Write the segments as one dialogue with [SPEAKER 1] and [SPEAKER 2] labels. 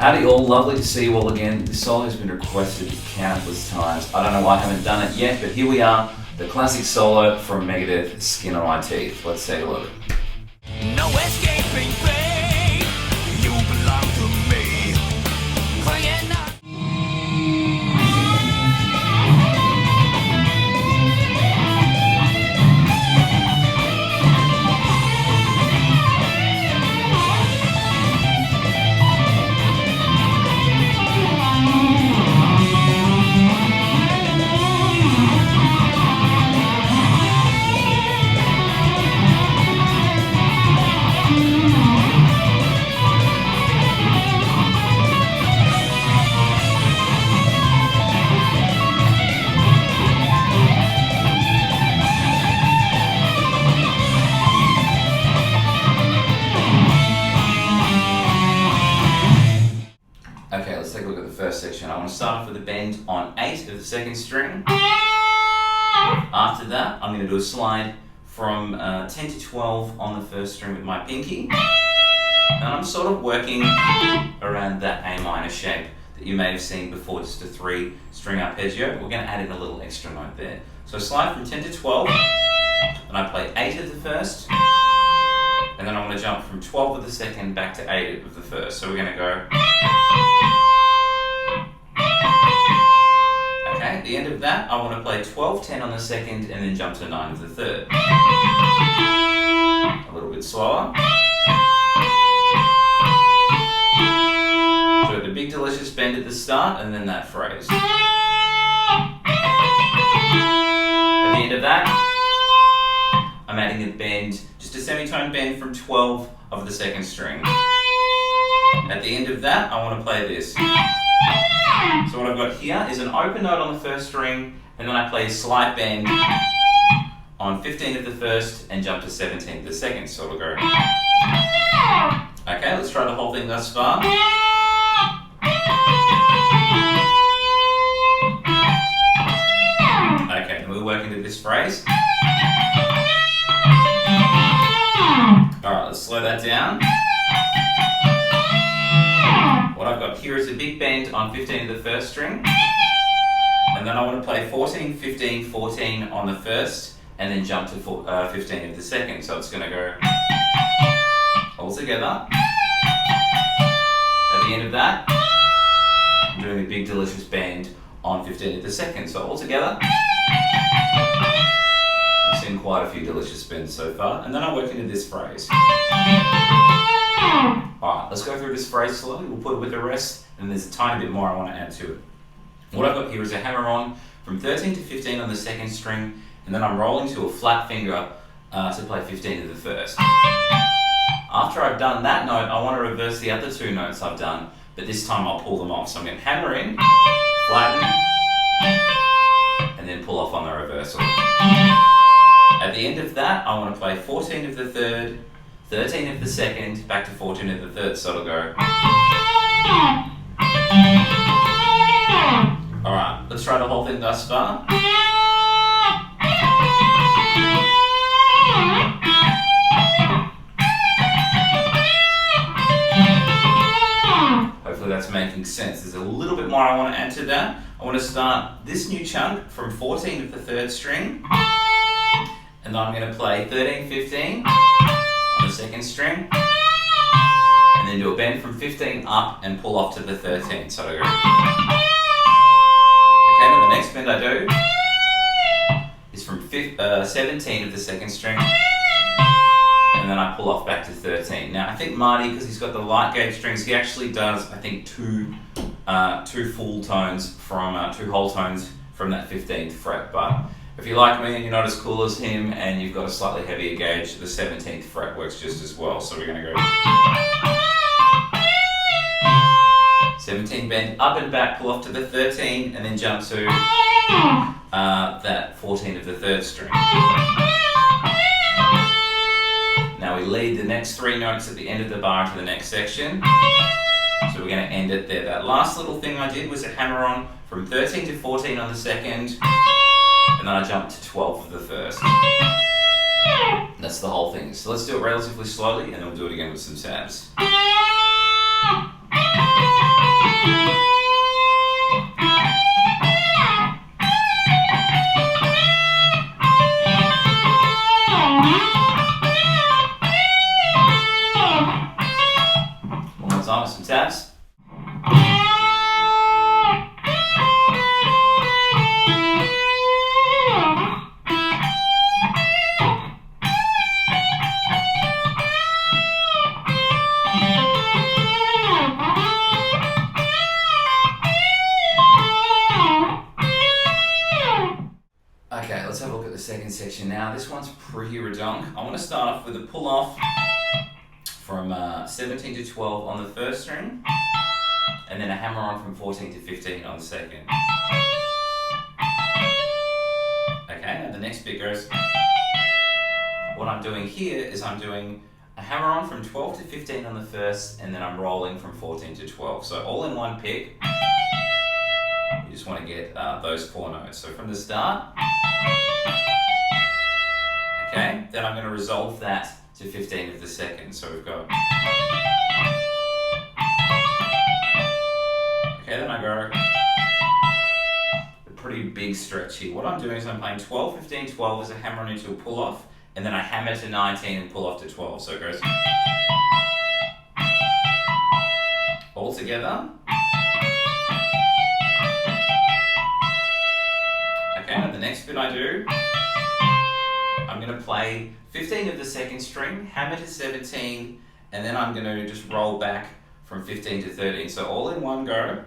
[SPEAKER 1] Howdy all, lovely to see you all again. This solo has been requested countless times. I don't know why I haven't done it yet, but here we are, the classic solo from Megadeth, Skin on My Teeth. Let's take a look.
[SPEAKER 2] No escaping fate, you belong to me. Crying out.
[SPEAKER 1] Okay, let's take a look at the first section. I want to start off with a bend on 8 of the second string. After that, I'm going to do a slide from 10 to 12 on the first string with my pinky. And I'm sort of working around that A minor shape that you may have seen before, just a 3-string arpeggio. We're going to add in a little extra note there. So slide from 10 to 12, and I play 8 of the first, and then I'm going to jump from 12 of the second back to 8 of the first. So we're going to go. Okay, at the end of that, I want to play 12, 10 on the second, and then jump to 9 of the third. A little bit slower. So the big delicious bend at the start, and then that phrase. At the end of that, I'm adding a bend, just a semitone bend from 12 of the second string. At the end of that, I want to play this. So what I've got here is an open note on the first string, and then I play a slight bend on 15 of the first and jump to 17 of the second. So we'll go. Okay, let's try the whole thing thus far. Okay, and we'll work into this phrase. Alright, let's slow that down. What I've got here is a big bend on 15 of the first string, and then I want to play 14, 15, 14 on the first, and then jump to 15 of the second. So it's going to go all together. At the end of that, I'm doing a big delicious bend on 15 of the second. So all together, I've seen quite a few delicious bends so far, and then I work into this phrase. Alright, let's go through this phrase slowly. We'll put it with the rest, and there's a tiny bit more I want to add to it. What I've got here is a hammer-on from 13 to 15 on the second string, and then I'm rolling to a flat finger to play 15 of the first. After I've done that note, I want to reverse the other 2 notes I've done, but this time I'll pull them off. So I'm going to hammer in, flatten, and then pull off on the reversal. At the end of that, I want to play 14 of the third, 13 of the second, back to 14 of the third, so it'll go. Alright, let's try the whole thing thus far. Hopefully that's making sense. There's a little bit more I want to add to that. I want to start this new chunk from 14 of the third string, and then I'm going to play 13, 15 on the second string, and then do a bend from 15 up and pull off to the 13. So I go. Okay, then the next bend I do is from 17 of the second string, and then I pull off back to 13. Now I think Marty, because he's got the light gauge strings, he actually does, I think, two full tones from 2 whole tones from that 15th fret. But if you're like me and you're not as cool as him and you've got a slightly heavier gauge, the 17th fret works just as well. So we're going to go 17 bend up and back, pull off to the 13, and then jump to that 14 of the third string. Now we lead the next 3 notes at the end of the bar to the next section. So we're going to end it there. That last little thing I did was a hammer on from 13 to 14 on the second, and then I jumped to 12 of the first. That's the whole thing. So let's do it relatively slowly, and then we'll do it again with some tabs. some tabs. Okay, let's have a look at the second section now. This one's pretty redonk. I want to start off with a pull off from 17 to 12 on the first string, and then a hammer on from 14 to 15 on the second. Okay, now the next bit goes. What I'm doing here is I'm doing a hammer on from 12 to 15 on the first, and then I'm rolling from 14 to 12. So all in one pick. You just want to get those 4 notes. So from the start, okay, then I'm going to resolve that to 15 of the second. So we've got, okay, then I go a pretty big stretch here. What I'm doing is I'm playing 12, 15, 12 as a hammer on into a pull off, and then I hammer to 19 and pull off to 12. So it goes all together. Okay, now the next bit I do, I'm going to play 15 of the second string, hammer to 17, and then I'm going to just roll back from 15 to 13. So all in one go.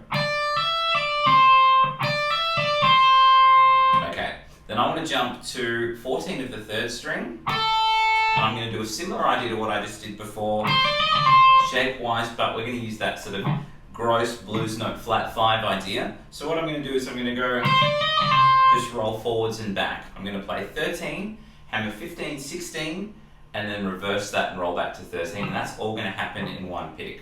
[SPEAKER 1] Okay, then I want to jump to 14 of the third string, and I'm going to do a similar idea to what I just did before, shape-wise, but we're going to use that sort of gross blues note flat 5 idea. So what I'm going to do is I'm going to go just roll forwards and back. I'm going to play 13, hammer 15, 16, and then reverse that and roll back to 13. And that's all going to happen in one pick.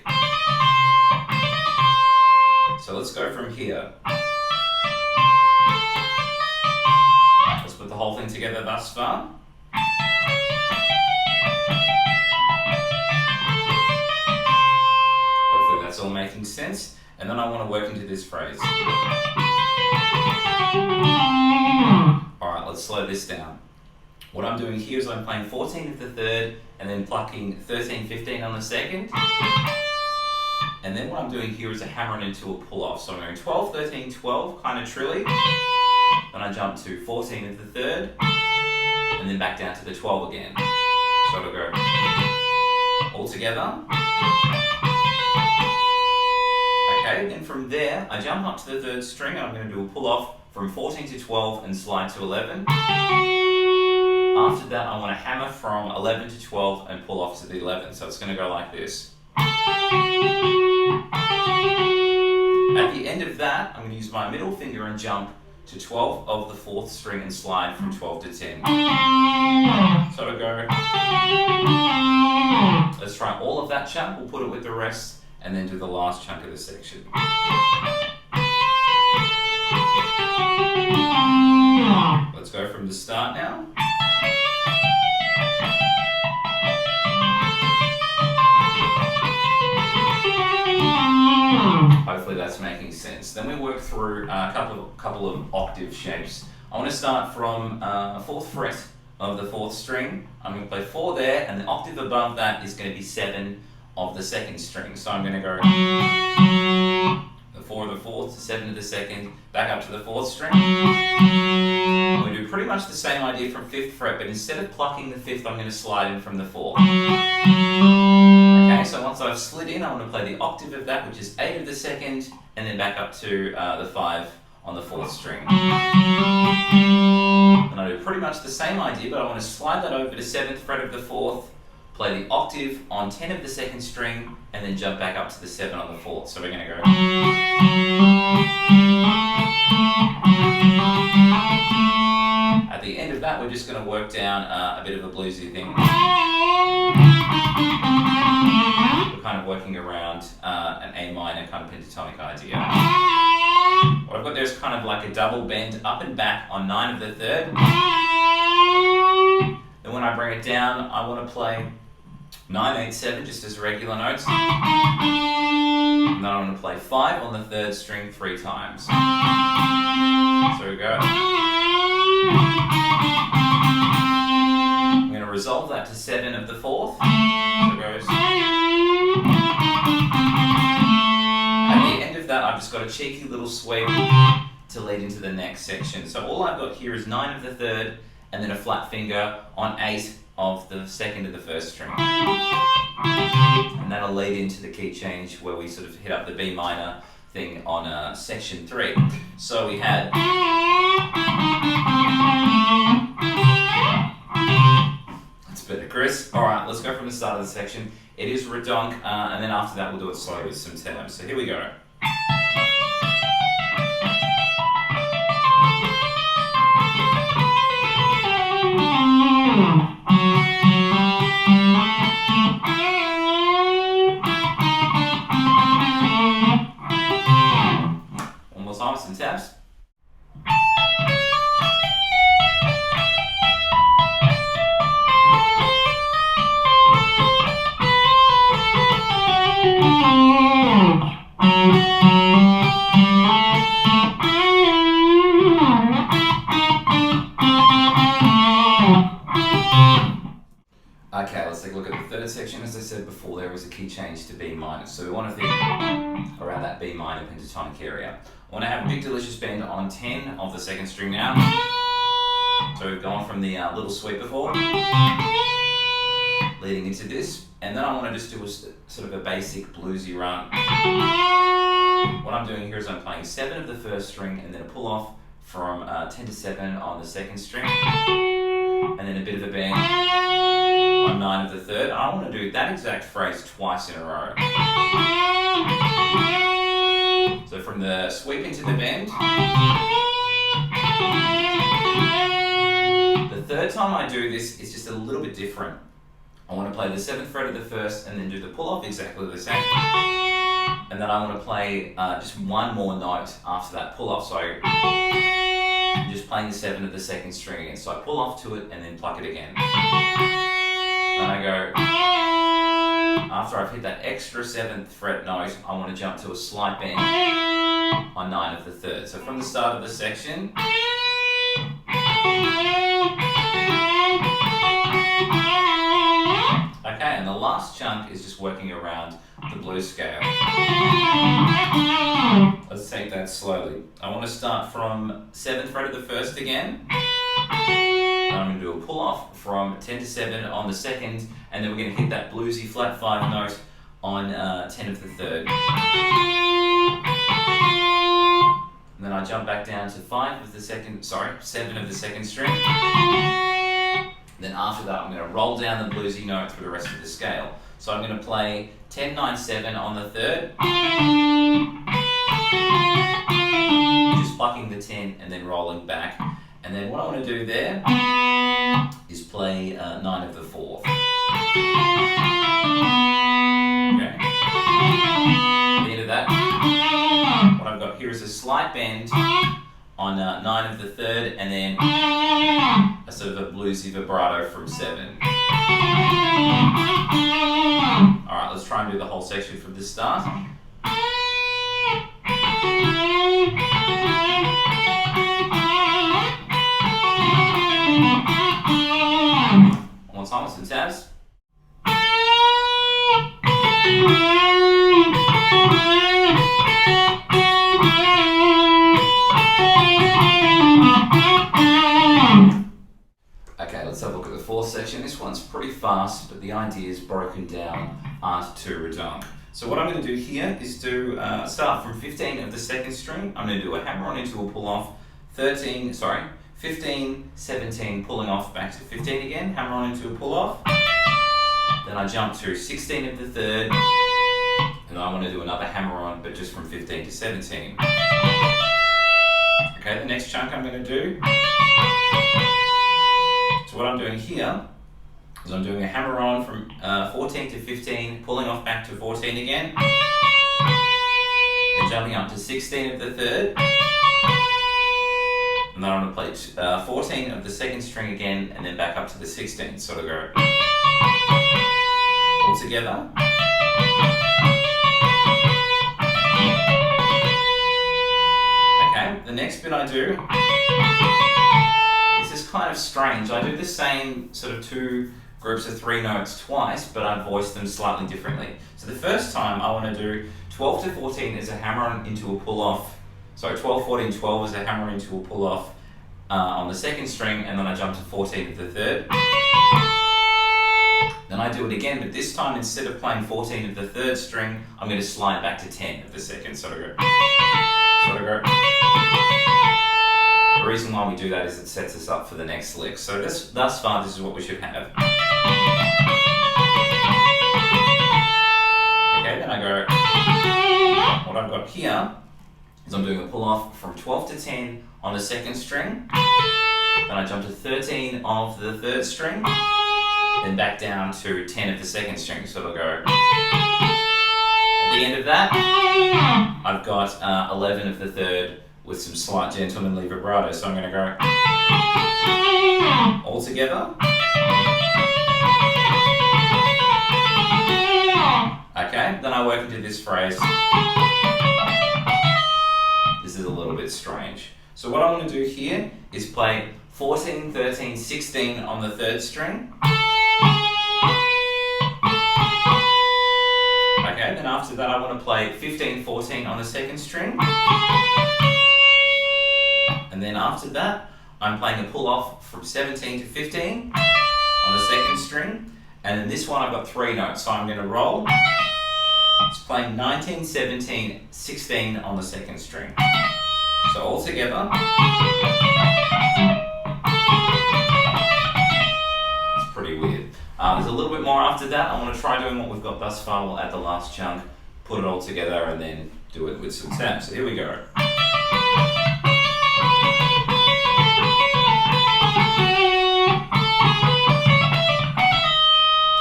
[SPEAKER 1] So let's go from here. Let's put the whole thing together thus far. Hopefully that's all making sense. And then I want to work into this phrase. Alright, let's slow this down. What I'm doing here is I'm playing 14 of the third and then plucking 13, 15 on the second. And then what I'm doing here is a hammer into a pull off. So I'm going 12, 13, 12, kind of trilly. Then I jump to 14 of the third and then back down to the 12 again. So it'll go all together. Okay, then from there, I jump up to the third string and I'm going to do a pull off from 14 to 12 and slide to 11. After that, I want to hammer from 11 to 12 and pull off to the 11. So it's going to go like this. At the end of that, I'm going to use my middle finger and jump to 12 of the fourth string and slide from 12 to 10. So it'll go. Let's try all of that chunk. We'll put it with the rest and then do the last chunk of the section. Let's go from the start now. Hopefully that's making sense. Then we work through a couple of octave shapes. I want to start from 4th fret of the 4th string. I'm going to play 4 there, and the octave above that is going to be 7 of the 2nd string. So I'm going to go the 4 of the 4th to 7 of the 2nd, back up to the 4th string. We do pretty much the same idea from 5th fret, but instead of plucking the 5th, I'm going to slide in from the 4th. Okay, so once I've slid in, I want to play the octave of that, which is 8 of the 2nd, and then back up to the 5 on the 4th string. And I do pretty much the same idea, but I want to slide that over to 7th fret of the 4th, play the octave on 10 of the 2nd string, and then jump back up to the 7 on the 4th. So we're going to go. At the end of that, we're just going to work down a bit of a bluesy thing. We're kind of working around an A minor kind of pentatonic idea. What I've got there is kind of like a double bend up and back on 9 of the 3rd. Then when I bring it down, I want to play 9, 8, 7 just as regular notes. And then I want to play 5 on the 3rd string 3 times. So we go. I'm going to resolve that to 7 of the 4th. So it goes. that, I've just got a cheeky little sweep to lead into the next section. So all I've got here is 9 of the 3rd, and then a flat finger on 8 of the 2nd of the 1st string. And that'll lead into the key change where we sort of hit up the B minor thing on section 3. So we had... That's better, Chris. Alright, let's go from the start of the section. It is redonk, and then after that we'll do it slow with some terms. So here we go. One more time, some tabs. Okay, let's take a look at the 3rd section. As I said before, there was a key change to B minor. So we want to think around that B minor pentatonic area. I want to have a big delicious bend on 10 of the 2nd string now. So we've gone from the little sweep before, leading into this. And then I want to just do a sort of a basic bluesy run. What I'm doing here is I'm playing 7 of the 1st string and then a pull off from 10 to 7 on the 2nd string. And then a bit of a bend on 9 of the 3rd. I want to do that exact phrase twice in a row. So from the sweep into the bend. The 3rd time I do this, it's just a little bit different. I want to play the 7th fret of the 1st and then do the pull off exactly the same. And then I want to play just one more note after that pull off. So I'm just playing the 7 of the 2nd string again. So I pull off to it and then pluck it again. Then I go, after I've hit that extra 7th fret note, I want to jump to a slight bend on 9 of the 3rd. So from the start of the section, okay, and the last chunk is just working around the blues scale. Let's take that slowly. I want to start from 7th fret of the 1st again. And I'm going to do a pull off from 10 to 7 on the 2nd, and then we're going to hit that bluesy flat 5 note on 10 of the 3rd. And then I jump back down to 7 of the 2nd string. Then after that, I'm going to roll down the bluesy note through the rest of the scale. So I'm going to play 10, 9, 7 on the 3rd. Just plucking the 10 and then rolling back. And then what I want to do there is play 9 of the 4th. Okay. At the end of that, what I've got here is a slight bend on 9 of the 3rd, and then a sort of a bluesy vibrato from 7. Alright, let's try and do the whole section from the start. One more time with some tabs. Okay, let's have a look at the 4th section. This one's pretty fast, but the idea is broken down to redonk. So what I'm going to do here is start from 15 of the 2nd string. I'm going to do a hammer on into a pull off, 15, 17, pulling off back to 15 again, hammer on into a pull off. Then I jump to 16 of the 3rd, and I want to do another hammer on, but just from 15 to 17. Okay, the next chunk I'm going to do. So what I'm doing here is I'm doing a hammer on from 14 to 15, pulling off back to 14 again, then jumping up to 16 of the 3rd, and then I'm going to play 14 of the 2nd string again, and then back up to the 16th, sort of go all together. Okay, the next bit I do, this is kind of strange. I do the same sort of 2 groups of 3 notes twice, but I voice them slightly differently. So the first time I want to do 12 to 14 is a hammer-on into a pull-off. So 12, 14, 12 is a hammer into a pull-off on the second string, and then I jump to 14 of the third. Then I do it again, but this time instead of playing 14 of the third string, I'm going to slide back to 10 of the second. So I go. The reason why we do that is it sets us up for the next lick. So thus far, this is what we should have. Okay, then I go. What I've got here is I'm doing a pull off from 12 to 10 on the second string. Then I jump to 13 of the third string. Then back down to 10 of the second string. So it'll go. At the end of that, I've got 11 of the third with some slight gentlemanly vibrato. So I'm going to go all together. Okay, then I work into this phrase. This is a little bit strange. So what I want to do here is play 14, 13, 16 on the third string. Okay, then after that I want to play 15, 14 on the second string. And then after that, I'm playing a pull off from 17 to 15 on the second string. And in this one I've got 3 notes, so I'm going to roll. It's playing 19, 17, 16 on the second string. So all together. It's pretty weird. There's a little bit more after that. I want to try doing what we've got thus far. We'll add the last chunk, put it all together, and then do it with some taps. So here we go.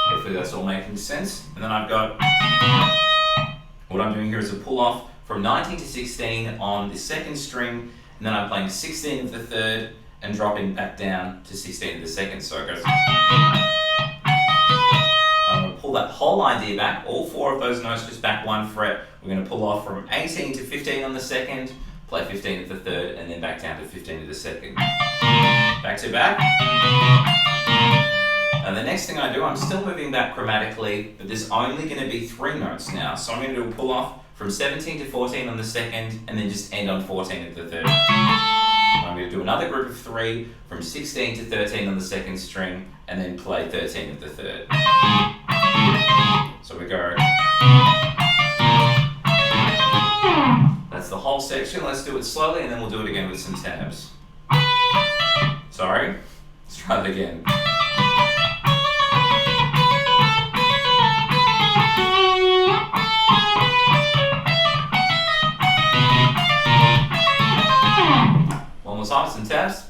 [SPEAKER 1] Hopefully that's all making sense. And then I've got, what I'm doing here is a pull off from 19 to 16 on the second string, and then I'm playing 16 of the third and dropping back down to 16 of the second. So it goes. I'm going to pull that whole idea back, all 4 of those notes just back 1 fret. We're going to pull off from 18 to 15 on the second, play 15 of the third, and then back down to 15 of the second. Back to back. And the next thing I do, I'm still moving back chromatically, but there's only going to be 3 notes now. So I'm going to do a pull off from 17 to 14 on the second, and then just end on 14 of the third. I'm going to do another group of 3 from 16 to 13 on the second string, and then play 13 of the third. So we go. That's the whole section. Let's do it slowly, and then we'll do it again with some tabs. Sorry. Let's try it again. One more time, some tabs.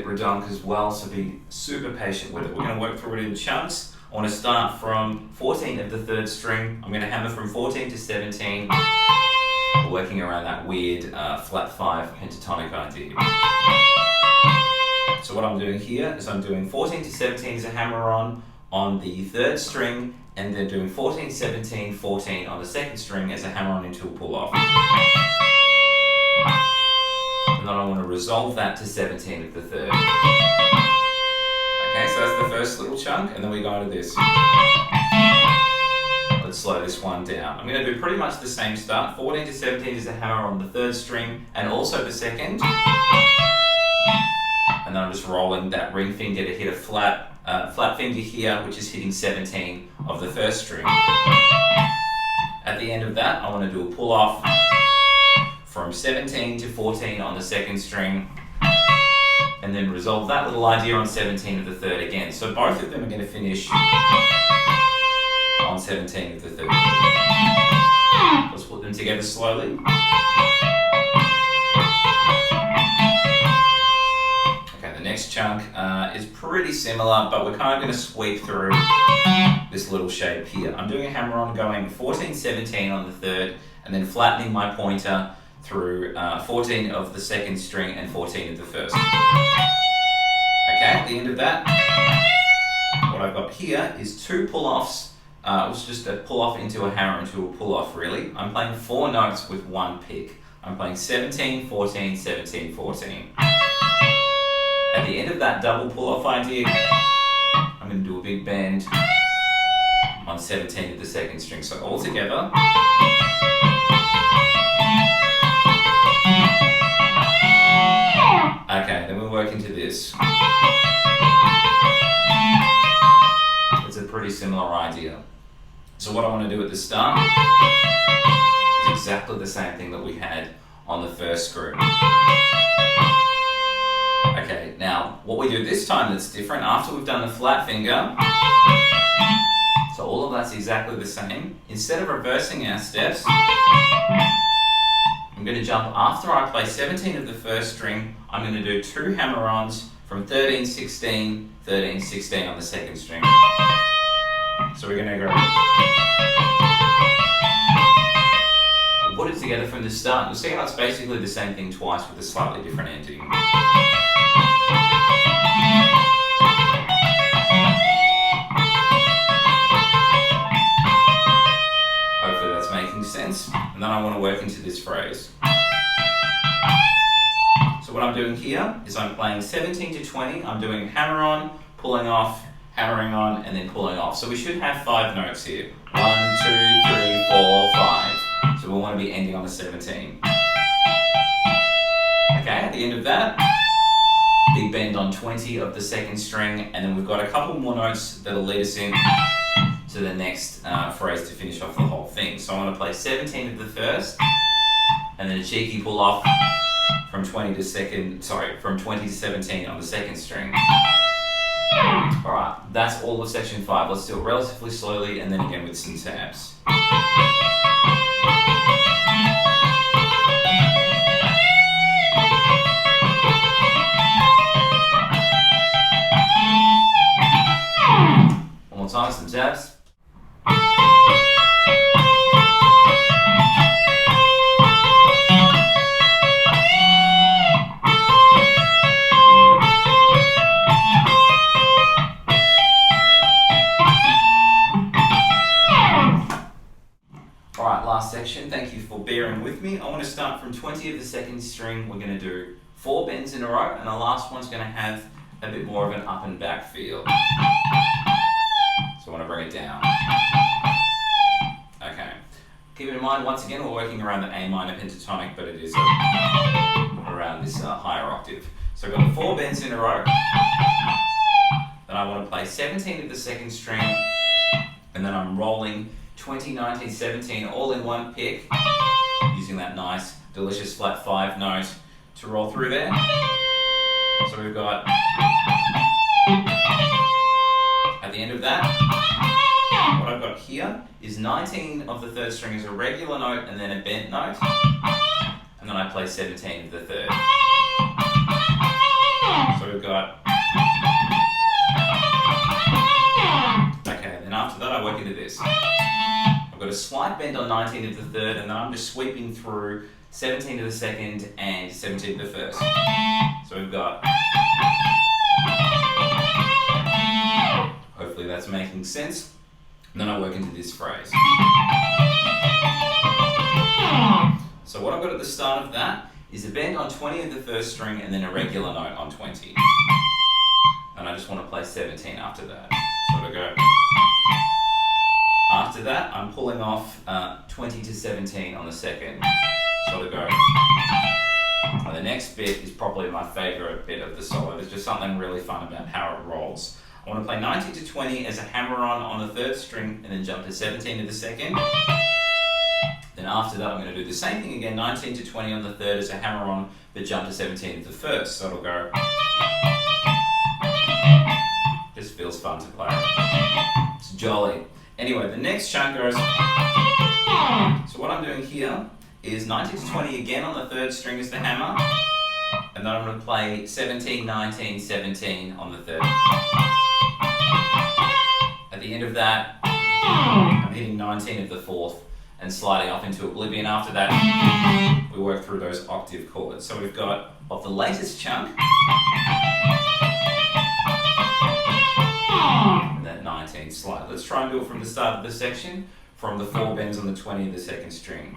[SPEAKER 1] Redundant as well, so be super patient with it. We're going to work through it in chunks. I want to start from 14 of the third string. I'm going to hammer from 14 to 17, working around that weird flat 5 pentatonic idea. So what I'm doing here is I'm doing 14 to 17 as a hammer on the third string, and then doing 14, 17, 14 on the second string as a hammer on into a pull off. And then I want to resolve that to 17 of the third. Okay, so that's the first little chunk, and then we go to this. Let's slow this one down. I'm going to do pretty much the same start. 14 to 17 is a hammer on the third string, and also the second. And then I'm just rolling that ring finger to hit a flat finger here, which is hitting 17 of the first string. At the end of that, I want to do a pull off from 17 to 14 on the second string, and then resolve that little idea on 17 of the third again. So both of them are going to finish on 17 of the third. Let's put them together slowly. Okay, the next chunk is pretty similar, but we're kind of going to sweep through this little shape here. I'm doing a hammer on going 14, 17 on the third, and then flattening my pointer through 14 of the second string and 14 of the first. Okay, at the end of that, what I've got here is 2 pull-offs it was just a pull off into a hammer into a pull off really. I'm playing 4 notes with 1 pick. I'm playing 17, 14, 17, 14. At the end of that double pull off idea, I'm going to do a big bend on 17 of the 2nd string. So all together. Okay, then we'll work into this. It's a pretty similar idea. So what I want to do at the start is exactly the same thing that we had on the first group. Okay, now what we do this time that's different, after we've done the flat finger, so all of that's exactly the same. Instead of reversing our steps, I'm going to jump after I play 17 of the 1st string. I'm going to do 2 hammer-ons from 13, 16, 13, 16 on the 2nd string. So we're going to go. We'll put it together from the start. You'll see how it's basically the same thing twice with a slightly different ending. Hopefully that's making sense. And then I want to work into this phrase. So what I'm doing here is I'm playing 17 to 20. I'm doing hammer on, pulling off, hammering on, and then pulling off. So we should have 5 notes here. 1, 2, 3, 4, 5. So we want to be ending on a 17. Okay, at the end of that, big bend on 20 of the 2nd string, and then we've got a couple more notes that'll lead us in to the next phrase to finish off the whole thing. So I want to play 17 of the 1st, and then a cheeky pull off from 20 to 17 on the 2nd string. Alright, that's all of section 5. Let's do it relatively slowly and then again with some tabs. One more time, some tabs. Section. Thank you for bearing with me. I want to start from 20 of the 2nd string. We're going to do 4 bends in a row, and the last one's going to have a bit more of an up and back feel. So I want to bring it down. Okay. Keep in mind, once again, we're working around the A minor pentatonic, but it is around this higher octave. So I've got the 4 bends in a row. Then I want to play 17 of the 2nd string, and then I'm rolling 20, 19, 17 all in 1 pick, using that nice, delicious flat 5 note to roll through there. So we've got, at the end of that, what I've got here is 19 of the 3rd string is a regular note and then a bent note, and then I play 17 of the 3rd. So we've got, okay, then after that I work into this. I've got a slight bend on 19 of the 3rd, and then I'm just sweeping through 17 of the 2nd and 17 of the 1st. So we've got, hopefully that's making sense. And then I work into this phrase. So what I've got at the start of that is a bend on 20 of the 1st string and then a regular note on 20. And I just want to play 17 after that. So I go. After that, I'm pulling off 20 to 17 on the 2nd. So to go. And the next bit is probably my favourite bit of the solo. There's just something really fun about how it rolls. I want to play 19 to 20 as a hammer-on the 3rd string and then jump to 17 to the 2nd. Then after that, I'm going to do the same thing again, 19 to 20 on the 3rd as a hammer-on, but jump to 17 to the 1st. So it'll go. This feels fun to play. It's jolly. Anyway, the next chunk goes. So what I'm doing here is 19 to 20 again on the 3rd string as the hammer, and then I'm going to play 17, 19, 17 on the 3rd. At the end of that, I'm hitting 19 of the 4th and sliding off into oblivion. After that, we work through those octave chords. So we've got, of the latest chunk, and then at 19 slide. Let's try and do it from the start of the section, from the 4 bends on the 20 of the second string.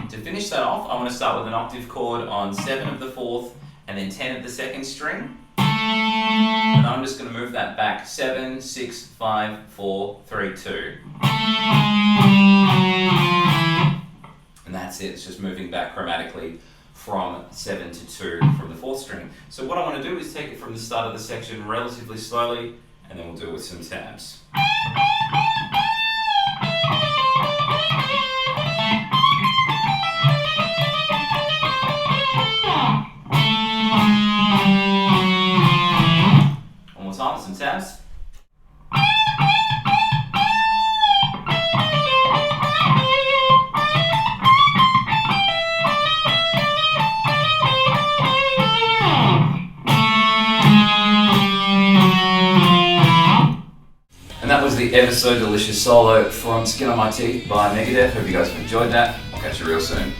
[SPEAKER 1] To finish that off, I want to start with an octave chord on 7 of the 4th and then 10 of the second string. And I'm just going to move that back 7, 6, 5, 4, 3, 2. And that's it, it's just moving back chromatically from 7 to 2 from the 4th string. So what I want to do is take it from the start of the section relatively slowly, and then we'll do it with some tabs. One more time with some tabs. And that was the ever so delicious solo from Skin on My Teeth by Megadeth. Hope you guys have enjoyed that. I'll catch you real soon.